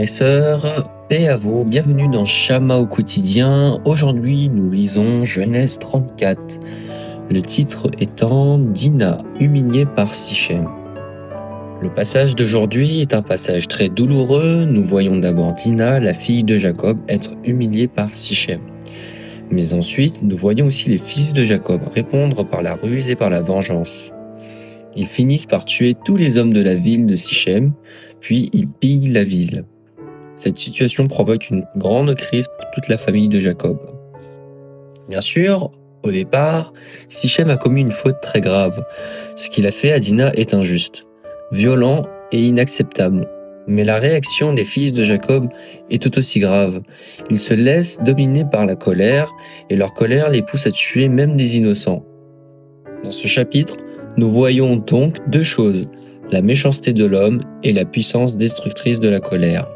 et sœurs, paix à vous, bienvenue dans Shama au quotidien. Aujourd'hui, nous lisons Genèse 34, le titre étant Dina, humiliée par Sichem. Le passage d'aujourd'hui est un passage très douloureux. Nous voyons d'abord Dina, la fille de Jacob, être humiliée par Sichem. Mais ensuite, nous voyons aussi les fils de Jacob répondre par la ruse et par la vengeance. Ils finissent par tuer tous les hommes de la ville de Sichem, puis ils pillent la ville. Cette situation provoque une grande crise pour toute la famille de Jacob. Bien sûr, au départ, Sichem a commis une faute très grave. Ce qu'il a fait à Dina est injuste, violent et inacceptable. Mais la réaction des fils de Jacob est tout aussi grave. Ils se laissent dominer par la colère et leur colère les pousse à tuer même des innocents. Dans ce chapitre, nous voyons donc deux choses, la méchanceté de l'homme et la puissance destructrice de la colère.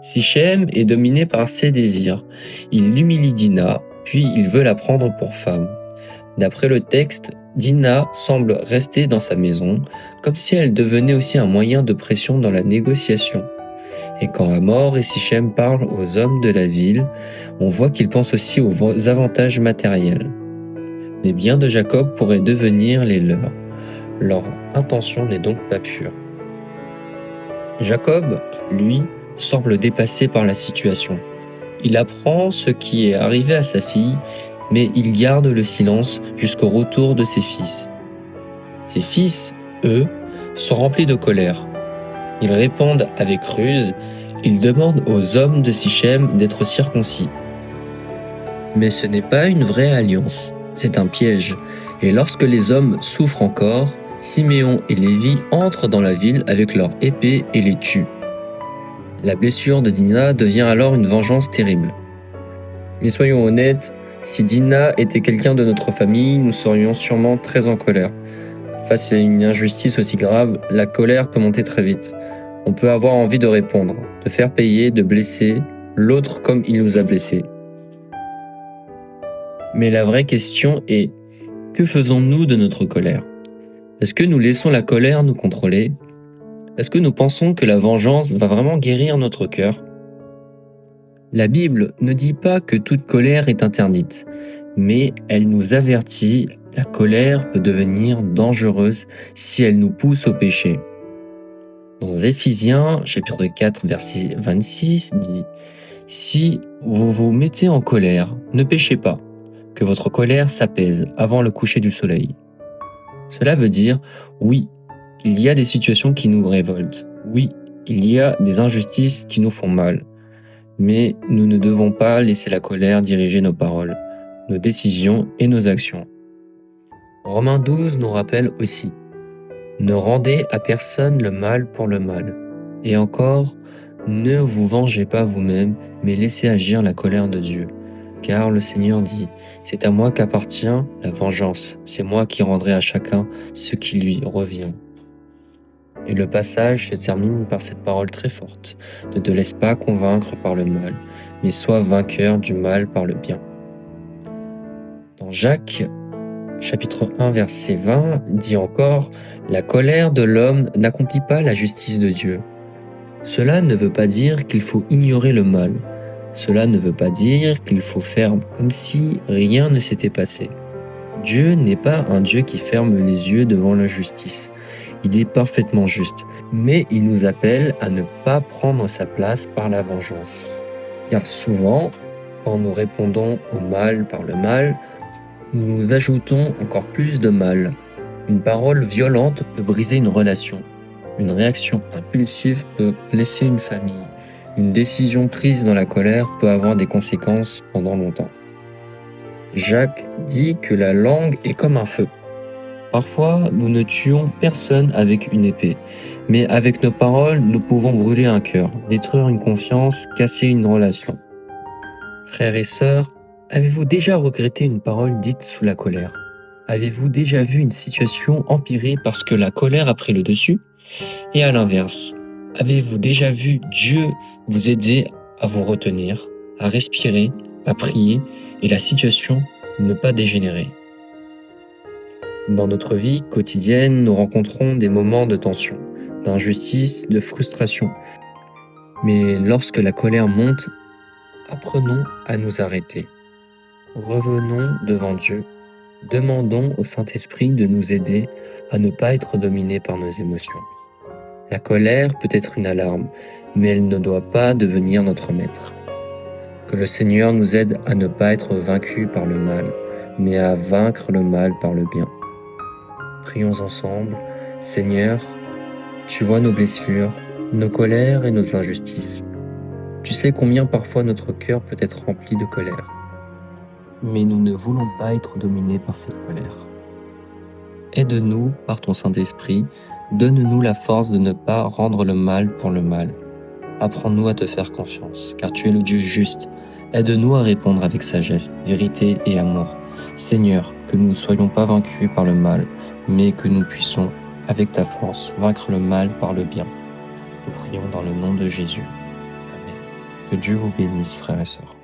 Sichem est dominé par ses désirs. Il humilie Dina, puis il veut la prendre pour femme. D'après le texte, Dina semble rester dans sa maison, comme si elle devenait aussi un moyen de pression dans la négociation. Et quand Hamor et Sichem parlent aux hommes de la ville, on voit qu'ils pensent aussi aux avantages matériels. Les biens de Jacob pourraient devenir les leurs. Leur intention n'est donc pas pure. Jacob, lui, semble dépassé par la situation. Il apprend ce qui est arrivé à sa fille, mais il garde le silence jusqu'au retour de ses fils. Ses fils, eux, sont remplis de colère. Ils répondent avec ruse, ils demandent aux hommes de Sichem d'être circoncis. Mais ce n'est pas une vraie alliance, c'est un piège. Et lorsque les hommes souffrent encore, Siméon et Lévi entrent dans la ville avec leur épée et les tuent. La blessure de Dina devient alors une vengeance terrible. Mais soyons honnêtes, si Dina était quelqu'un de notre famille, nous serions sûrement très en colère. Face à une injustice aussi grave, la colère peut monter très vite. On peut avoir envie de répondre, de faire payer, de blesser l'autre comme il nous a blessés. Mais la vraie question est, que faisons-nous de notre colère ? Est-ce que nous laissons la colère nous contrôler ? Est-ce que nous pensons que la vengeance va vraiment guérir notre cœur ? La Bible ne dit pas que toute colère est interdite, mais elle nous avertit, la colère peut devenir dangereuse si elle nous pousse au péché. Dans Éphésiens, chapitre 4, verset 26, dit « Si vous vous mettez en colère, ne péchez pas, que votre colère s'apaise avant le coucher du soleil. » Cela veut dire, oui, il y a des situations qui nous révoltent. Oui, il y a des injustices qui nous font mal. Mais nous ne devons pas laisser la colère diriger nos paroles, nos décisions et nos actions. Romains 12 nous rappelle aussi « Ne rendez à personne le mal pour le mal. Et encore, ne vous vengez pas vous-même, mais laissez agir la colère de Dieu. Car le Seigneur dit « C'est à moi qu'appartient la vengeance, c'est moi qui rendrai à chacun ce qui lui revient. » Et le passage se termine par cette parole très forte. Ne te laisse pas convaincre par le mal, mais sois vainqueur du mal par le bien. Dans Jacques, chapitre 1, verset 20, dit encore « La colère de l'homme n'accomplit pas la justice de Dieu. » Cela ne veut pas dire qu'il faut ignorer le mal. Cela ne veut pas dire qu'il faut faire comme si rien ne s'était passé. Dieu n'est pas un Dieu qui ferme les yeux devant l'injustice. Il est parfaitement juste, mais il nous appelle à ne pas prendre sa place par la vengeance. Car souvent, quand nous répondons au mal par le mal, nous ajoutons encore plus de mal. Une parole violente peut briser une relation. Une réaction impulsive peut blesser une famille. Une décision prise dans la colère peut avoir des conséquences pendant longtemps. Jacques dit que la langue est comme un feu. Parfois, nous ne tuons personne avec une épée, mais avec nos paroles, nous pouvons brûler un cœur, détruire une confiance, casser une relation. Frères et sœurs, avez-vous déjà regretté une parole dite sous la colère ? Avez-vous déjà vu une situation empirer parce que la colère a pris le dessus ? Et à l'inverse, avez-vous déjà vu Dieu vous aider à vous retenir, à respirer, à prier et la situation ne pas dégénérer ? Dans notre vie quotidienne, nous rencontrons des moments de tension, d'injustice, de frustration. Mais lorsque la colère monte, apprenons à nous arrêter. Revenons devant Dieu. Demandons au Saint-Esprit de nous aider à ne pas être dominés par nos émotions. La colère peut être une alarme, mais elle ne doit pas devenir notre maître. Que le Seigneur nous aide à ne pas être vaincus par le mal, mais à vaincre le mal par le bien. Prions ensemble. Seigneur, tu vois nos blessures, nos colères et nos injustices. Tu sais combien parfois notre cœur peut être rempli de colère. Mais nous ne voulons pas être dominés par cette colère. Aide-nous par ton Saint-Esprit, donne-nous la force de ne pas rendre le mal pour le mal. Apprends-nous à te faire confiance, car tu es le Dieu juste. Aide-nous à répondre avec sagesse, vérité et amour. Seigneur, que nous ne soyons pas vaincus par le mal, mais que nous puissions, avec ta force, vaincre le mal par le bien. Nous prions dans le nom de Jésus. Amen. Que Dieu vous bénisse, frères et sœurs.